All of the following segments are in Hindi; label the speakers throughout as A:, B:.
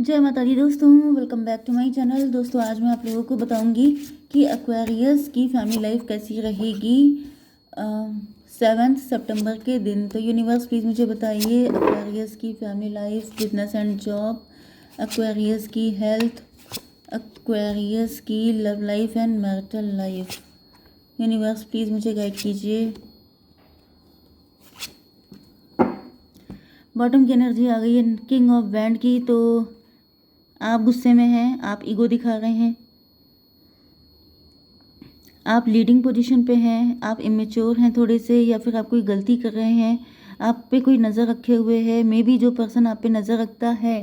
A: जय माता दी दोस्तों, welcome back to my channel. दोस्तों आज मैं आप लोगों को बताऊंगी कि एक्वेरियस की फैमिली लाइफ कैसी रहेगी 7 सितंबर के दिन। तो यूनिवर्स प्लीज़ मुझे बताइए एक्वेरियस की family life, business and job, Aquarius की हेल्थ, एक्वेरियस की love life and marital life. Universe please मुझे गाइड कीजिए। बॉटम की एनर्जी आ गई है किंग ऑफ बैंड की। तो आप गुस्से में हैं, आप ईगो दिखा रहे हैं, आप लीडिंग पोजीशन पे हैं, आप इमेच्योर हैं थोड़े से, या फिर आप कोई गलती कर रहे हैं, आप पे कोई नज़र रखे हुए है। मे बी जो पर्सन आप पे नज़र रखता है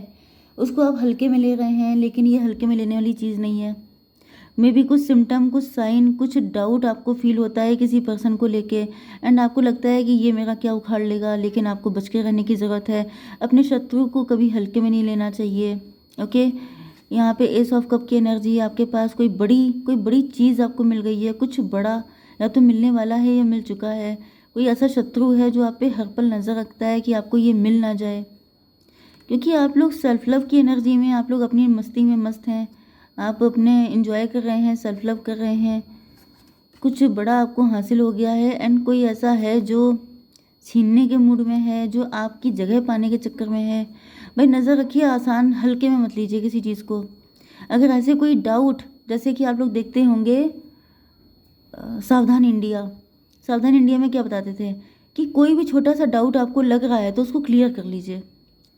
A: उसको आप हल्के में ले रहे हैं, लेकिन ये हल्के में लेने वाली चीज़ नहीं है। मे बी कुछ सिम्टम, कुछ साइन, कुछ डाउट आपको फील होता है किसी पर्सन को लेके, एंड आपको लगता है कि ये मेरा क्या उखाड़ लेगा, लेकिन आपको बच के रहने की ज़रूरत है। अपने शत्रु को कभी हल्के में नहीं लेना चाहिए। ओके, यहाँ पे एस ऑफ कप की एनर्जी है। आपके पास कोई बड़ी चीज़ आपको मिल गई है, कुछ बड़ा या तो मिलने वाला है या मिल चुका है। कोई ऐसा शत्रु है जो आप पे हर पल नज़र रखता है कि आपको ये मिल ना जाए, क्योंकि आप लोग सेल्फ लव की एनर्जी में, आप लोग अपनी मस्ती में मस्त हैं, आप अपने इंजॉय कर रहे हैं, सेल्फ लव कर रहे हैं। कुछ बड़ा आपको हासिल हो गया है, एंड कोई ऐसा है जो छीनने के मूड में है, जो आपकी जगह पाने के चक्कर में है। भाई नज़र रखिए, आसान हल्के में मत लीजिए किसी चीज़ को। अगर ऐसे कोई डाउट, जैसे कि आप लोग देखते होंगे सावधान इंडिया, सावधान इंडिया में क्या बताते थे कि कोई भी छोटा सा डाउट आपको लग रहा है तो उसको क्लियर कर लीजिए,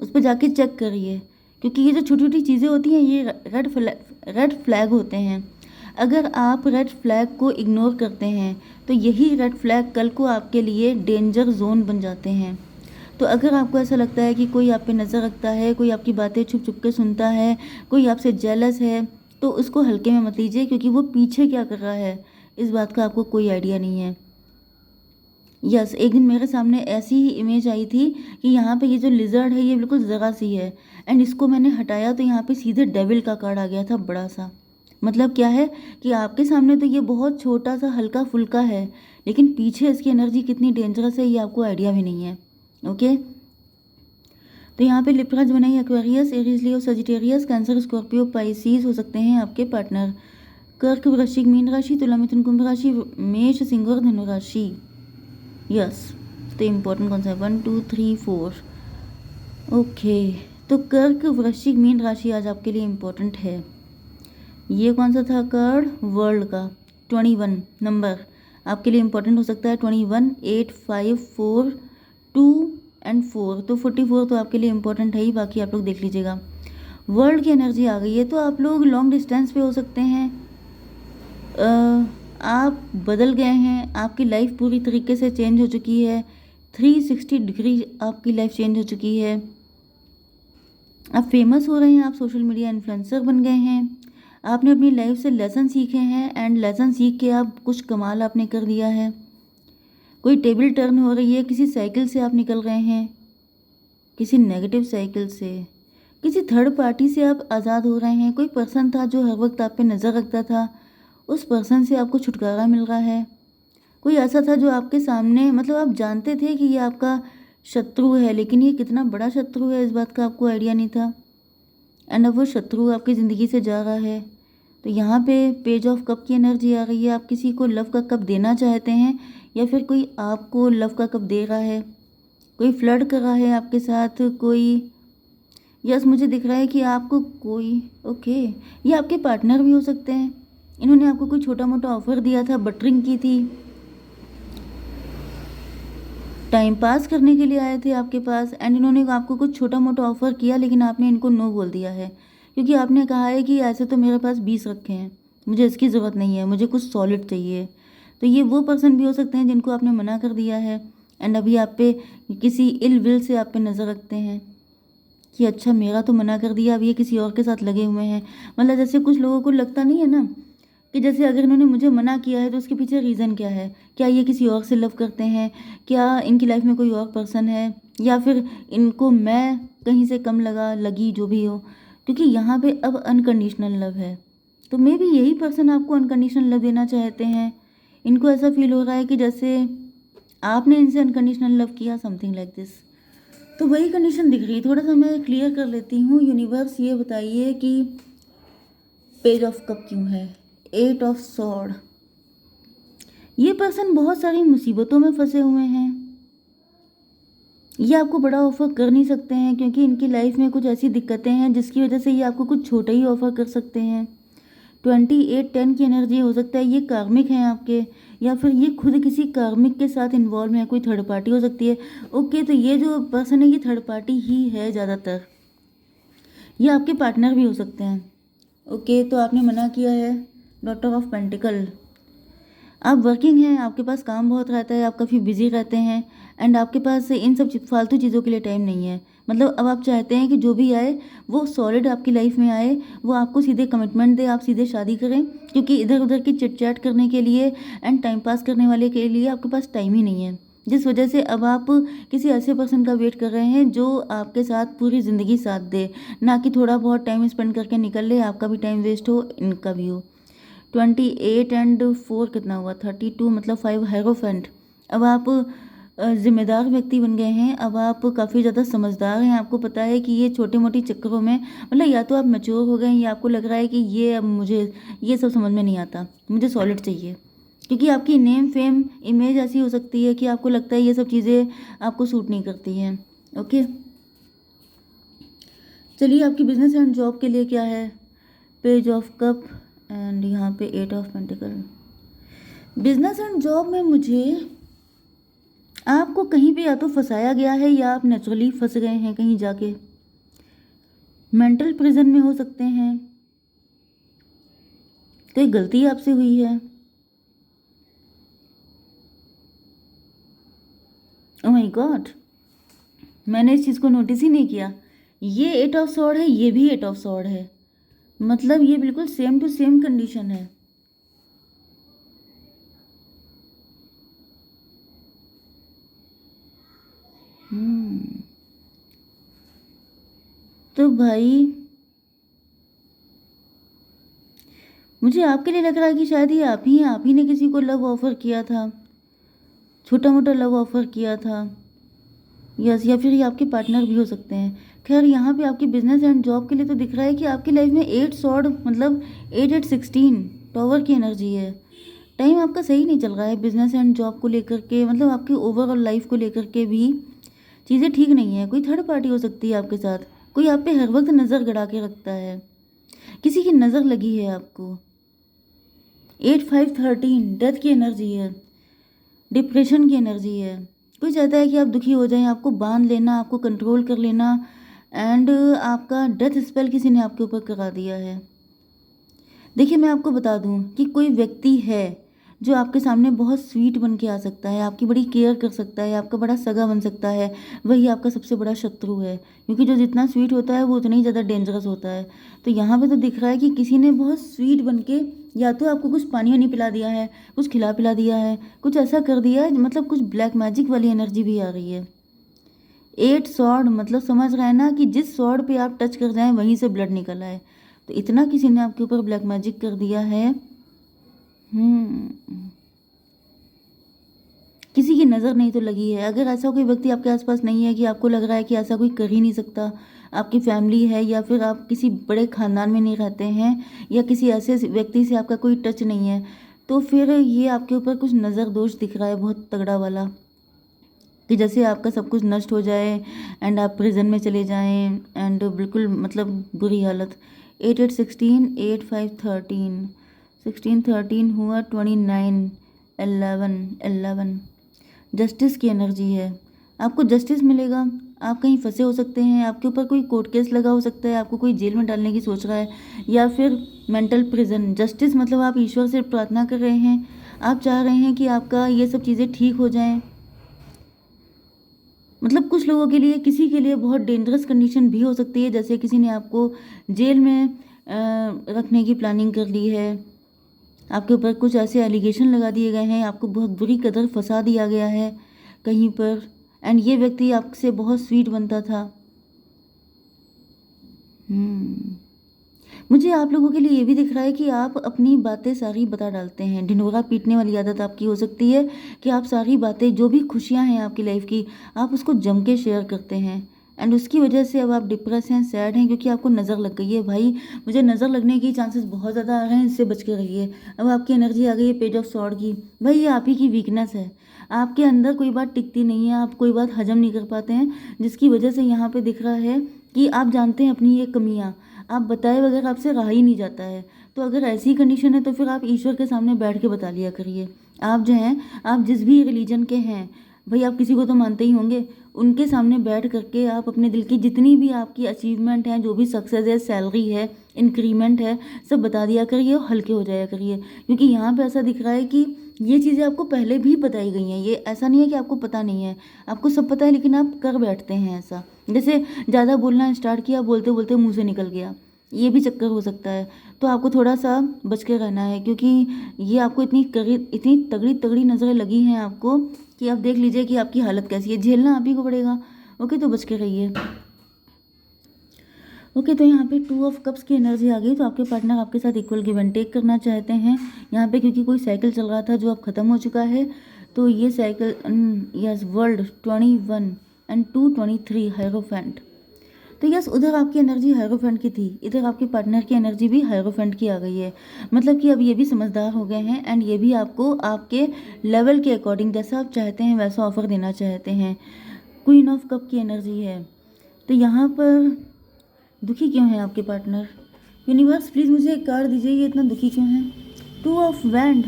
A: उस पर जाके चेक करिए, क्योंकि ये जो छोटी छोटी चीज़ें होती हैं ये रेड फ्लैग होते हैं। अगर आप रेड फ्लैग को इग्नोर करते हैं तो यही रेड फ्लैग कल को आपके लिए डेंजर जोन बन जाते हैं। तो अगर आपको ऐसा लगता है कि कोई आप पे नज़र रखता है, कोई आपकी बातें छुप छुप के सुनता है, कोई आपसे जेलस है, तो उसको हल्के में मत लीजिए, क्योंकि वो पीछे क्या कर रहा है इस बात का आपको कोई आइडिया नहीं है। यस, एक दिन मेरे सामने ऐसी ही इमेज आई थी कि यहाँ पे ये जो लिजर्ड है ये बिल्कुल ज़रा सी है, एंड इसको मैंने हटाया तो यहाँ पे सीधे डेविल का कार्ड आ गया था, बड़ा सा। मतलब क्या है कि आपके सामने तो ये बहुत छोटा सा हल्का फुल्का है, लेकिन पीछे इसकी एनर्जी कितनी डेंजरस है ये आपको आइडिया भी नहीं है। ओके, तो यहाँ पे लिप्राज बनाई एक्वेरियस, एरीज, लियो, सजिटेरियस, कैंसर, स्कॉर्पियो, पाइसीज हो सकते हैं आपके पार्टनर। कर्क, वृश्चिक, मीन राशि, तुला, मिथुन, कुंभ राशि, मेष, सिंह और धनु राशि। यस, तो इम्पोर्टेंट कौन सा है? 1 2 3 4। ओके, तो कर्क, वृश्चिक, मीन राशि आज आपके लिए इम्पोर्टेंट है। ये कौन सा था कार्ड? वर्ल्ड का 21 नंबर आपके लिए इम्पोर्टेंट हो सकता है। 21, 8, 5, 4, 2 एंड 4, तो 44 तो आपके लिए इम्पोर्टेंट है ही, बाकी आप लोग देख लीजिएगा। वर्ल्ड की एनर्जी आ गई है, तो आप लोग लॉन्ग डिस्टेंस पे हो सकते हैं। आप बदल गए हैं, आपकी लाइफ पूरी तरीके से चेंज हो चुकी है। 360 डिग्री आपकी लाइफ चेंज हो चुकी है। आप फेमस हो रहे हैं, आप सोशल मीडिया इन्फ्लुएंसर बन गए हैं, आपने अपनी लाइफ से लेसन सीखे हैं, एंड लेसन सीख के आप कुछ कमाल आपने कर दिया है। कोई टेबल टर्न हो रही है, किसी साइकिल से आप निकल रहे हैं, किसी नेगेटिव साइकिल से, किसी थर्ड पार्टी से आप आज़ाद हो रहे हैं। कोई पर्सन था जो हर वक्त आप पे नज़र रखता था, उस पर्सन से आपको छुटकारा मिल रहा है। कोई ऐसा था जो आपके सामने, मतलब आप जानते थे कि ये आपका शत्रु है, लेकिन ये कितना बड़ा शत्रु है इस बात का आपको आइडिया नहीं था, एंड अब वो शत्रु आपकी ज़िंदगी से जा रहा है। तो यहाँ पे पेज ऑफ कप की एनर्जी आ रही है। आप किसी को लव का कप देना चाहते हैं, या फिर कोई आपको लव का कप दे रहा है, कोई फ्लर्ट कर रहा है आपके साथ, कोई, यस मुझे दिख रहा है कि आपको कोई, ओके, ये आपके पार्टनर भी हो सकते हैं। इन्होंने आपको कोई छोटा मोटा ऑफर दिया था, बटरिंग की थी, टाइम पास करने के लिए आए थे आपके पास, एंड इन्होंने आपको कुछ छोटा मोटा ऑफर किया, लेकिन आपने इनको नो बोल दिया है, क्योंकि आपने कहा है कि ऐसे तो मेरे पास 20 रखे हैं, मुझे इसकी ज़रूरत नहीं है, मुझे कुछ सॉलिड चाहिए। तो ये वो पर्सन भी हो सकते हैं जिनको आपने मना कर दिया है, एंड अभी आप पे किसी इल विल से आप पे नज़र रखते हैं कि अच्छा मेरा तो मना कर दिया, अब ये किसी और के साथ लगे हुए हैं। मतलब जैसे कुछ लोगों को लगता नहीं है ना कि जैसे अगर इन्होंने मुझे मना किया है तो उसके पीछे रीज़न क्या है, क्या ये किसी और से लव करते हैं, क्या इनकी लाइफ में कोई और पर्सन है, या फिर इनको मैं कहीं से कम लगी, जो भी हो, क्योंकि यहाँ पे अब अनकंडीशनल लव है। तो मे बी यही पर्सन आपको अनकंडीशनल लव देना चाहते हैं। इनको ऐसा फील हो रहा है कि जैसे आपने इनसे अनकंडीशनल लव किया, समथिंग लाइक दिस। तो वही कंडीशन दिख रही है। थोड़ा सा मैं क्लियर कर लेती हूँ। यूनिवर्स ये बताइए कि पेज ऑफ कप क्यों है, 8 ऑफ सॉर्ड। ये पर्सन बहुत सारी मुसीबतों में फंसे हुए हैं। ये आपको बड़ा ऑफर कर नहीं सकते हैं क्योंकि इनकी लाइफ में कुछ ऐसी दिक्कतें हैं जिसकी वजह से ये आपको कुछ छोटा ही ऑफर कर सकते हैं। 28-10 की एनर्जी हो सकता है ये कार्मिक हैं आपके, या फिर ये खुद किसी कार्मिक के साथ इन्वॉल्व है, कोई थर्ड पार्टी हो सकती है। ओके, तो ये जो पर्सन है ये थर्ड पार्टी ही है ज़्यादातर। ये आपके पार्टनर भी हो सकते हैं। ओके, तो आपने मना किया है। डॉटर ऑफ पेंटिकल, आप वर्किंग हैं, आपके पास काम बहुत रहता है, आप काफ़ी बिजी रहते हैं एंड आपके पास इन सब फालतू चीज़ों के लिए टाइम नहीं है। मतलब अब आप चाहते हैं कि जो भी आए वो सॉलिड आपकी लाइफ में आए, वो आपको सीधे कमिटमेंट दे, आप सीधे शादी करें, क्योंकि इधर उधर की चिट चैट करने के लिए एंड टाइम पास करने वाले के लिए आपके पास टाइम ही नहीं है। जिस वजह से अब आप किसी ऐसे पर्सन का वेट कर रहे हैं जो आपके साथ पूरी ज़िंदगी साथ दे, ना कि थोड़ा बहुत टाइम स्पेंड करके निकल ले, आपका भी टाइम वेस्ट हो, इनका भी हो। 28 और 4 कितना हुआ, 32, मतलब 5 हेरोफेंट। अब आप जिम्मेदार व्यक्ति बन गए हैं। अब आप काफ़ी ज़्यादा समझदार हैं। आपको पता है कि ये छोटे मोटी चक्करों में, मतलब या तो आप मैच्योर हो गए हैं या आपको लग रहा है कि ये अब मुझे ये सब समझ में नहीं आता, मुझे सॉलिड चाहिए। क्योंकि आपकी नेम फेम इमेज ऐसी हो सकती है कि आपको लगता है ये सब चीज़ें आपको सूट नहीं करती हैं। ओके, चलिए आपकी बिजनेस एंड जॉब के लिए क्या है। पेज ऑफ कप एंड यहाँ पे 8 of pentacle. Business and job में मुझे आपको कहीं पे या तो फंसाया गया है या आप नेचुरली फंस गए हैं कहीं जाके। मेंटल प्रिजन में हो सकते हैं, कोई गलती आपसे हुई है। ओह माय गॉड, मैंने इस चीज़ को नोटिस ही नहीं किया। ये 8 ऑफ सॉर्ड है, ये भी 8 ऑफ सॉर्ड है, मतलब ये बिल्कुल सेम टू सेम कंडीशन है। तो भाई मुझे आपके लिए लग रहा है कि शायद ये आप ही ने किसी को लव ऑफर किया था, छोटा मोटा लव ऑफर किया था। यस, या फिर ये आपके पार्टनर भी हो सकते हैं। खैर यहाँ पे आपकी बिजनेस एंड जॉब के लिए तो दिख रहा है कि आपकी लाइफ में 8 सॉर्ड, मतलब 8-8-16 टॉवर की एनर्जी है। टाइम आपका सही नहीं चल रहा है बिजनेस एंड जॉब को लेकर के, मतलब आपकी ओवरऑल लाइफ को लेकर के भी चीज़ें ठीक नहीं है। कोई थर्ड पार्टी हो सकती है आपके साथ, कोई आप पे हर वक्त नज़र गड़ा के रखता है, किसी की नज़र लगी है आपको। 8-5-13 डेथ की एनर्जी है, डिप्रेशन की एनर्जी है। कोई चाहता है कि आप दुखी हो जाएं, आपको बांध लेना, आपको कंट्रोल कर लेना एंड आपका डेथ स्पेल किसी ने आपके ऊपर करा दिया है। देखिए मैं आपको बता दूं कि कोई व्यक्ति है जो आपके सामने बहुत स्वीट बन के आ सकता है, आपकी बड़ी केयर कर सकता है, आपका बड़ा सगा बन सकता है, वही आपका सबसे बड़ा शत्रु है। क्योंकि जो जितना स्वीट होता है वो उतना ही ज़्यादा डेंजरस होता है। तो यहाँ पे तो दिख रहा है कि किसी ने बहुत स्वीट बन के या तो आपको कुछ पानी वानी पिला दिया है, कुछ खिला पिला दिया है, कुछ ऐसा कर दिया है, मतलब कुछ ब्लैक मैजिक वाली एनर्जी भी आ रही है। 8 सॉर्ड, मतलब समझ रहे हैं ना कि जिस सॉर्ड पे आप टच कर जाएं वहीं से ब्लड निकल आए। तो इतना किसी ने आपके ऊपर ब्लैक मैजिक कर दिया है। हम्म किसी की नज़र नहीं तो लगी है। अगर ऐसा कोई व्यक्ति आपके आसपास नहीं है कि आपको लग रहा है कि ऐसा कोई कर ही नहीं सकता, आपकी फैमिली है या फिर आप किसी बड़े खानदान में नहीं रहते हैं या किसी ऐसे व्यक्ति से आपका कोई टच नहीं है, तो फिर ये आपके ऊपर कुछ नज़र दोष दिख रहा है बहुत तगड़ा वाला, कि जैसे आपका सब कुछ नष्ट हो जाए एंड आप प्रिजन में चले जाएं एंड बिल्कुल मतलब बुरी हालत। 8-8-16, 8-5-13, 16-13 हुआ 29, 11 जस्टिस की एनर्जी है। आपको जस्टिस मिलेगा। आप कहीं फंसे हो सकते हैं, आपके ऊपर कोई कोर्ट केस लगा हो सकता है, आपको कोई जेल में डालने की सोच रहा है, या फिर मेंटल प्रिजन। जस्टिस मतलब आप ईश्वर से प्रार्थना कर रहे हैं, आप चाह रहे हैं कि आपका ये सब चीज़ें ठीक हो जाएं। मतलब कुछ लोगों के लिए, किसी के लिए बहुत डेंजरस कंडीशन भी हो सकती है, जैसे किसी ने आपको जेल में रखने की प्लानिंग कर ली है, आपके ऊपर कुछ ऐसे एलिगेशन लगा दिए गए हैं, आपको बहुत बुरी कदर फंसा दिया गया है कहीं पर, एंड ये व्यक्ति आपसे बहुत स्वीट बनता था। मुझे आप लोगों के लिए ये भी दिख रहा है कि आप अपनी बातें सारी बता डालते हैं। ढिंढोरा पीटने वाली आदत आपकी हो सकती है कि आप सारी बातें, जो भी खुशियाँ हैं आपकी लाइफ की, आप उसको जम के शेयर करते हैं। एंड उसकी वजह से अब आप डिप्रेस हैं, सैड हैं, क्योंकि आपको नज़र लग गई है। भाई, मुझे नज़र लगने की चांसेस बहुत ज़्यादा आ रहे हैं, इससे बच के रहिए। अब आपकी एनर्जी आ गई है पेज ऑफ सॉर्ड की। भाई, ये आप ही की वीकनेस है। आपके अंदर कोई बात टिकती नहीं है, आप कोई बात हजम नहीं कर पाते हैं, जिसकी वजह से यहाँ पे दिख रहा है कि आप जानते हैं अपनी ये कमियाँ, आप बताए बगैर आपसे रहा ही नहीं जाता है। तो अगर ऐसी कंडीशन है तो फिर आप ईश्वर के सामने बैठ के बता लिया करिए। आप जो हैं, आप जिस भी रिलीजन के हैं, भाई आप किसी को तो मानते ही होंगे, उनके सामने बैठ करके आप अपने दिल की जितनी भी आपकी अचीवमेंट हैं, जो भी सक्सेस है, सैलरी है, इंक्रीमेंट है, सब बता दिया करिए और हल्के हो जाया करिए। क्योंकि यहाँ पे ऐसा दिख रहा है कि ये चीज़ें आपको पहले भी बताई गई हैं। ये ऐसा नहीं है कि आपको पता नहीं है, आपको सब पता है, लेकिन आप कर बैठते हैं ऐसा। जैसे ज़्यादा बोलना स्टार्ट किया, बोलते बोलते मुंह से निकल गया, ये भी चक्कर हो सकता है। तो आपको थोड़ा सा बच के रहना है, क्योंकि ये आपको इतनी तगड़ी तगड़ी नज़रें लगी हैं आपको कि आप देख लीजिए कि आपकी हालत कैसी है। झेलना आप ही को पड़ेगा। ओके, तो बच के रहिए। ओके, तो यहाँ पे 2 ऑफ कप्स की एनर्जी आ गई। तो आपके पार्टनर आपके साथ इक्वल गिव एंड टेक करना चाहते हैं यहाँ पे, क्योंकि कोई साइकिल चल रहा था जो अब ख़त्म हो चुका है। तो ये cycle, yes, world 21 and 223 hierophant. तो यस, उधर आपकी एनर्जी हायरोफेंट की थी, इधर आपके पार्टनर की एनर्जी भी हायरोफेंट की आ गई है। मतलब कि अब ये भी समझदार हो गए हैं एंड ये भी आपको आपके लेवल के अकॉर्डिंग, जैसा आप चाहते हैं वैसा ऑफर देना चाहते हैं। क्वीन ऑफ कप की एनर्जी है। तो यहाँ पर दुखी क्यों है आपके पार्टनर? यूनिवर्स प्लीज़ मुझे एक कार्ड दीजिए, ये इतना दुखी क्यों है? 2 ऑफ वैंड।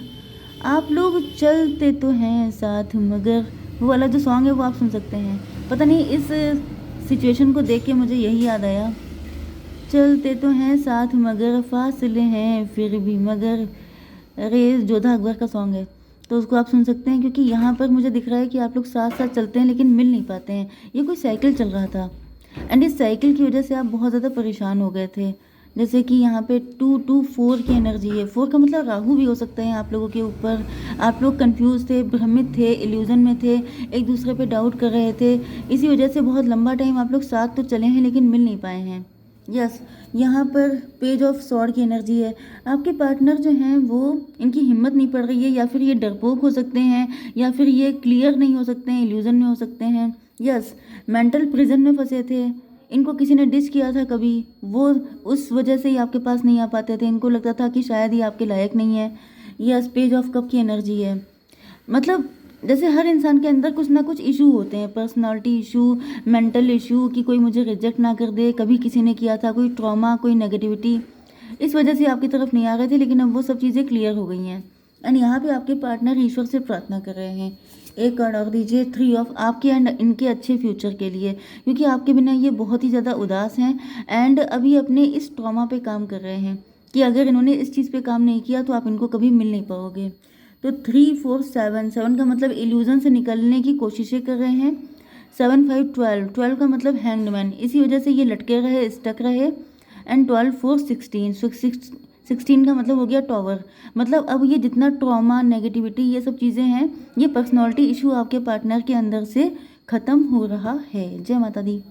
A: आप लोग चलते तो हैं साथ, मगर वो वाला जो सॉन्ग है वो आप सुन सकते हैं। पता नहीं, इस सिचुएशन को देख के मुझे यही याद आया। चलते तो हैं साथ मगर फासले हैं फिर भी मगर। अरे, ये जोधा अकबर का सॉन्ग है, तो उसको आप सुन सकते हैं। क्योंकि यहाँ पर मुझे दिख रहा है कि आप लोग साथ साथ चलते हैं लेकिन मिल नहीं पाते हैं। ये कोई साइकिल चल रहा था एंड इस साइकिल की वजह से आप बहुत ज़्यादा परेशान हो गए थे। जैसे कि यहाँ पे 224 की एनर्जी है। 4 का मतलब राहु भी हो सकता है आप लोगों के ऊपर। आप लोग कंफ्यूज थे, भ्रमित थे, इल्यूजन में थे, एक दूसरे पे डाउट कर रहे थे। इसी वजह से बहुत लंबा टाइम आप लोग साथ तो चले हैं लेकिन मिल नहीं पाए हैं। यस, यहाँ पर पेज ऑफ सॉर्ड की एनर्जी है। आपके पार्टनर जो हैं वो, इनकी हिम्मत नहीं पड़ रही है, या फिर ये डरपोक हो सकते हैं, या फिर ये क्लियर नहीं हो सकते हैं, इल्यूजन में हो सकते हैं। यस, मेंटल प्रिजन में फंसे थे। इनको किसी ने डिस किया था कभी, वो उस वजह से ही आपके पास नहीं आ पाते थे। इनको लगता था कि शायद ये आपके लायक नहीं है। यस, पेज ऑफ कप की एनर्जी है। मतलब जैसे हर इंसान के अंदर कुछ ना कुछ इशू होते हैं, पर्सनालिटी इशू, मेंटल इशू, कि कोई मुझे रिजेक्ट ना कर दे, कभी किसी ने किया था, कोई ट्रॉमा, कोई नेगेटिविटी, इस वजह से आपकी तरफ नहीं आ रहे थे। लेकिन अब वो सब चीज़ें क्लियर हो गई हैं एंड यहाँ पे आपके पार्टनर ईश्वर से प्रार्थना कर रहे हैं। एक कार्ड और दीजिए, 3 ऑफ, आपके एंड इनके अच्छे फ्यूचर के लिए, क्योंकि आपके बिना ये बहुत ही ज़्यादा उदास हैं एंड अभी अपने इस ट्रॉमा पे काम कर रहे हैं कि अगर इन्होंने इस चीज़ पे काम नहीं किया तो आप इनको कभी मिल नहीं पाओगे। तो 3 4 7, 7 का मतलब इल्यूजन से निकलने की कोशिशें कर रहे हैं। 7 5 12, 12 का मतलब हैंग्ड मैन, इसी वजह से ये लटके रहे, स्टक रहे। एंड 12 4 16, 16 का मतलब हो गया टॉवर। मतलब अब ये जितना ट्रॉमा, नेगेटिविटी, ये सब चीज़ें हैं, ये पर्सनालिटी इशू आपके पार्टनर के अंदर से ख़त्म हो रहा है। जय माता दी।